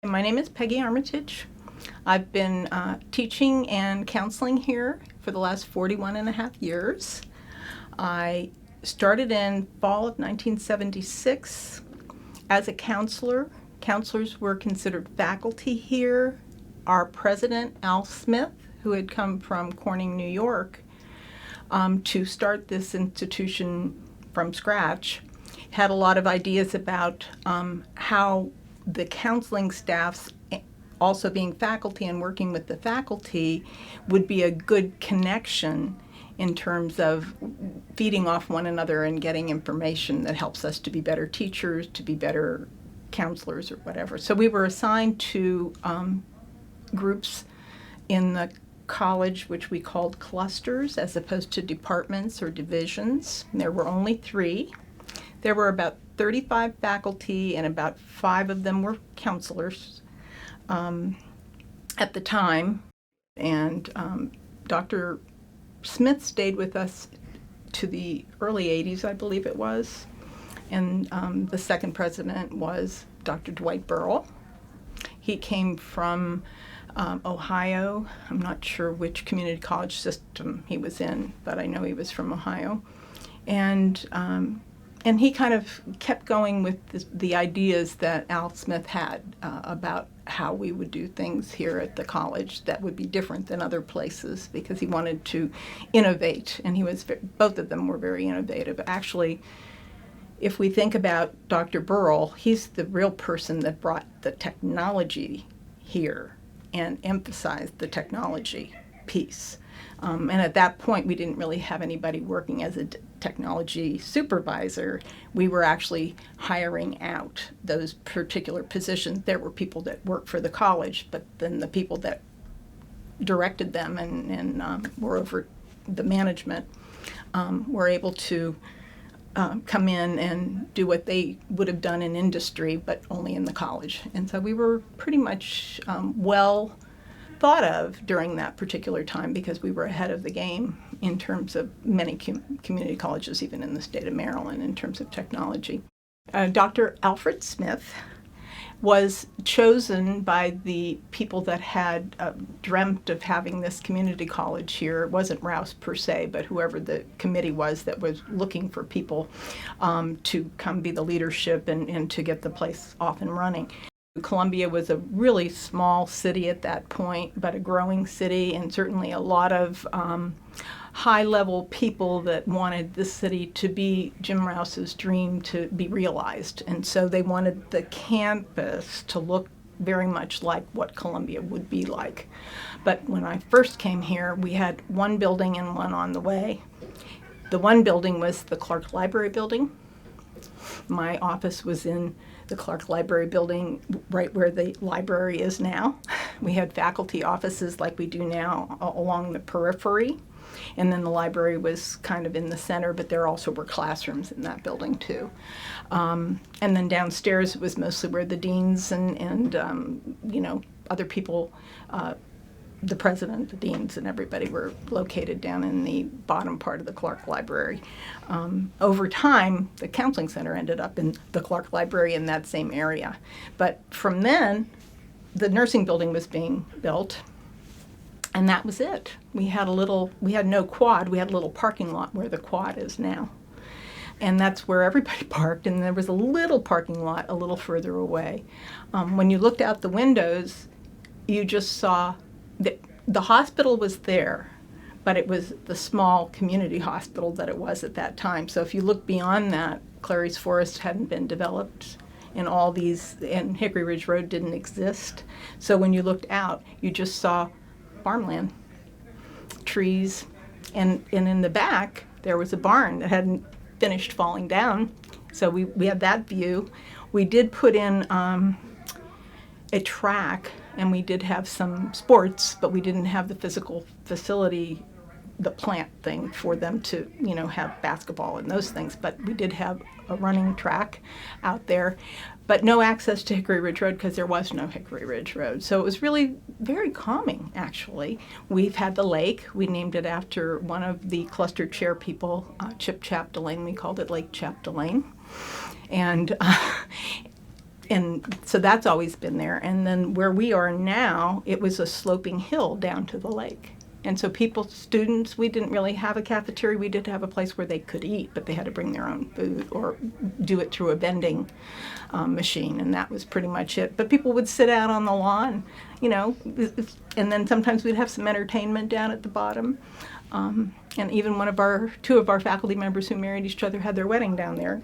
My name is Peggy Armitage. I've been teaching and counseling here for the last 41 and a half years. I started in fall of 1976 as a counselor. Counselors were considered faculty here. Our president, Al Smith, who had come from Corning, New York, to start this institution from scratch, had a lot of ideas about how the counseling staffs, also being faculty and working with the faculty, would be a good connection in terms of feeding off one another and getting information that helps us to be better teachers, to be better counselors or whatever. So we were assigned to groups in the college, which we called clusters, as opposed to departments or divisions. And there were only 3. There were about 35 faculty, and about 5 of them were counselors at the time. And Dr. Smith stayed with us to the early 80s, I believe it was. And the second president was Dr. Dwight Burrell. He came from Ohio. I'm not sure which community college system he was in, but I know he was from Ohio. And he kind of kept going with the ideas that Al Smith had about how we would do things here at the college that would be different than other places, because he wanted to innovate, and both of them were very innovative. Actually, if we think about Dr. Burrell, he's the real person that brought the technology here and emphasized the technology piece. And at that point, we didn't really have anybody working as a technology supervisor. We were actually hiring out those particular positions. There were people that worked for the college, but then the people that directed them and were over the management were able to come in and do what they would have done in industry, but only in the college. And so we were pretty much well thought of during that particular time, because we were ahead of the game in terms of many community colleges, even in the state of Maryland, in terms of technology. Dr. Alfred Smith was chosen by the people that had dreamt of having this community college here. It wasn't Rouse per se, but whoever the committee was that was looking for people to come be the leadership and to get the place off and running. Columbia was a really small city at that point, but a growing city, and certainly a lot of high-level people that wanted the city to be Jim Rouse's dream to be realized. And so they wanted the campus to look very much like what Columbia would be like. But when I first came here, we had one building and one on the way. The one building was the Clark Library building. My office was in the Clark Library building, right where the library is now. We had faculty offices like we do now along the periphery, and then the library was kind of in the center, but there also were classrooms in that building too. And then downstairs was mostly where the deans and other people, the president, the deans, and everybody were located down in the bottom part of the Clark Library. Over time, the counseling center ended up in the Clark Library in that same area. But from then, the nursing building was being built, and that was it. We had no quad, we had a little parking lot where the quad is now. And that's where everybody parked, and there was a little parking lot a little further away. When you looked out the windows, you just saw the hospital was there, but it was the small community hospital that it was at that time. So if you look beyond that, Clary's Forest hadn't been developed, and Hickory Ridge Road didn't exist. So when you looked out, you just saw farmland, trees, and in the back, there was a barn that hadn't finished falling down. So we had that view. We did put in a track, and we did have some sports, but we didn't have the physical facility, the plant thing for them to, have basketball and those things. But we did have a running track out there, but no access to Hickory Ridge Road because there was no Hickory Ridge Road. So it was really very calming, actually. We've had the lake. We named it after one of the cluster chair people, Chip Chapdelaine. We called it Lake Chapdelaine. And and so that's always been there. And then where we are now, it was a sloping hill down to the lake. And so students, we didn't really have a cafeteria. We did have a place where they could eat, but they had to bring their own food or do it through a vending machine, and that was pretty much it. But people would sit out on the lawn, and then sometimes we'd have some entertainment down at the bottom. And even two of our faculty members who married each other had their wedding down there.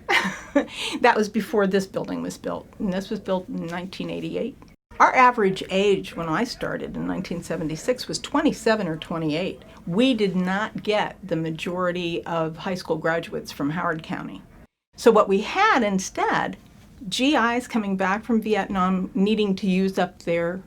That was before this building was built, and this was built in 1988. Our average age when I started in 1976 was 27 or 28. We did not get the majority of high school graduates from Howard County. So what we had instead, GIs coming back from Vietnam needing to use up their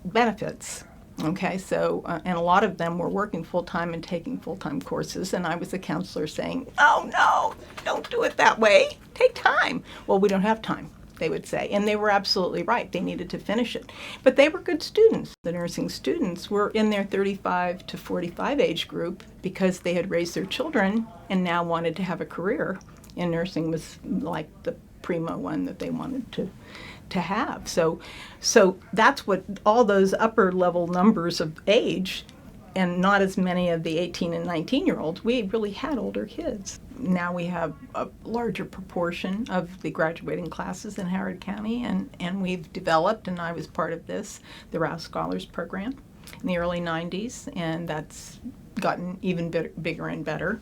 benefits. Okay, so, and a lot of them were working full-time and taking full-time courses, and I was a counselor saying, oh no, don't do it that way, take time. Well, we don't have time, they would say, and they were absolutely right, they needed to finish it. But they were good students. The nursing students were in their 35 to 45 age group because they had raised their children and now wanted to have a career, and nursing was like the primo one that they wanted to have. So that's what all those upper level numbers of age, and not as many of the 18 and 19-year-olds, we really had older kids. Now we have a larger proportion of the graduating classes in Howard County, and we've developed, and I was part of this, the Rouse Scholars Program in the early 90s, and that's gotten even bigger and better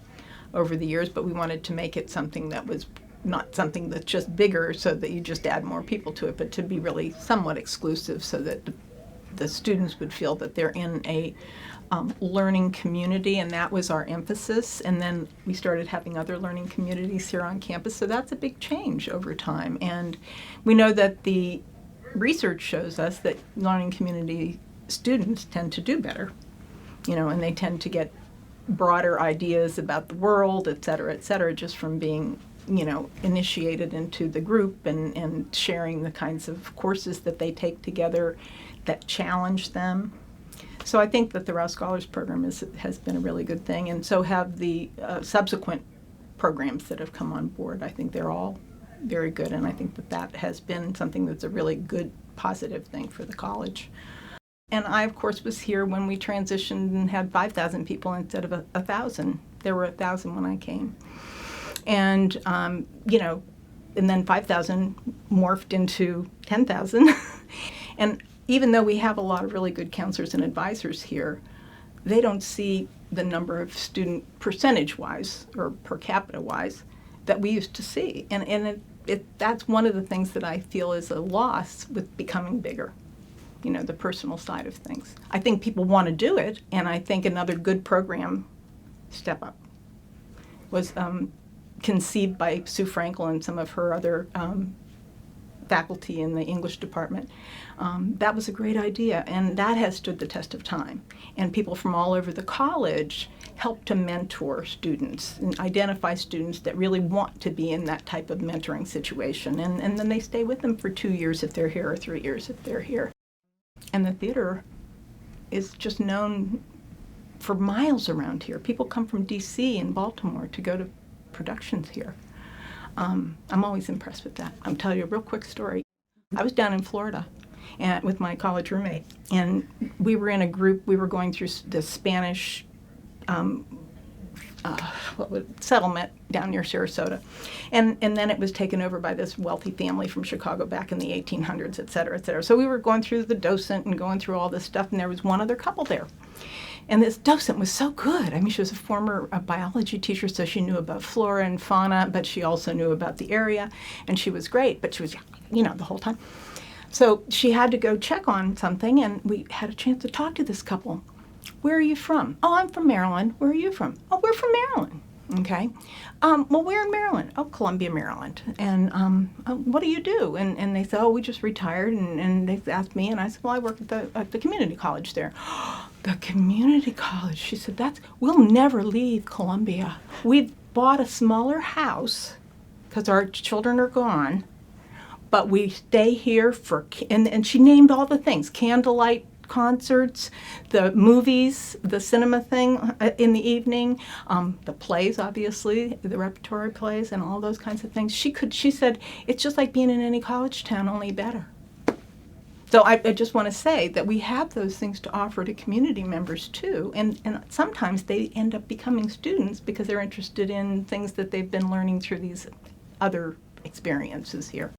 over the years, but we wanted to make it something that was not something that's just bigger so that you just add more people to it, but to be really somewhat exclusive so that the students would feel that they're in a learning community, and that was our emphasis. And then we started having other learning communities here on campus, so that's a big change over time. And we know that the research shows us that learning community students tend to do better, and they tend to get broader ideas about the world, et cetera, just from being initiated into the group and sharing the kinds of courses that they take together that challenge them. So I think that the Rouse Scholars Program has been a really good thing, and so have the subsequent programs that have come on board. I think they're all very good, and I think that has been something that's a really good, positive thing for the college. And I, of course, was here when we transitioned and had 5,000 people instead of 1,000. There were 1,000 when I came. And, and then 5,000 morphed into 10,000. And even though we have a lot of really good counselors and advisors here, they don't see the number of student percentage-wise or per capita-wise that we used to see. And that's one of the things that I feel is a loss with becoming bigger, the personal side of things. I think people want to do it, and I think another good program, Step Up, was conceived by Sue Frankel and some of her other faculty in the English department. That was a great idea, and that has stood the test of time. And people from all over the college help to mentor students and identify students that really want to be in that type of mentoring situation. And then they stay with them for 2 years if they're here or 3 years if they're here. And the theater is just known for miles around here. People come from D.C. and Baltimore to go to productions here. I'm always impressed with that. I'll tell you a real quick story. I was down in Florida with my college roommate, and we were in a group. We were going through the Spanish settlement down near Sarasota, and then it was taken over by this wealthy family from Chicago back in the 1800s, et cetera, et cetera. So we were going through the docent and going through all this stuff, and there was one other couple there. And this docent was so good. I mean, she was a former biology teacher, so she knew about flora and fauna, but she also knew about the area, and she was great, but she was, the whole time. So she had to go check on something, and we had a chance to talk to this couple. Where are you from? Oh, I'm from Maryland. Where are you from? Oh, we're from Maryland. Okay. Well, where in Maryland? Oh, Columbia, Maryland. And what do you do? And they said, oh, we just retired. And they asked me, and I said, well, I work at the community college there. The community college. She said, we'll never leave Columbia. We've bought a smaller house because our children are gone, but we stay here and she named all the things, candlelight concerts, the movies, the cinema thing in the evening, the plays, obviously, the repertory plays and all those kinds of things. She said, it's just like being in any college town, only better. So I just want to say that we have those things to offer to community members too, and sometimes they end up becoming students because they're interested in things that they've been learning through these other experiences here.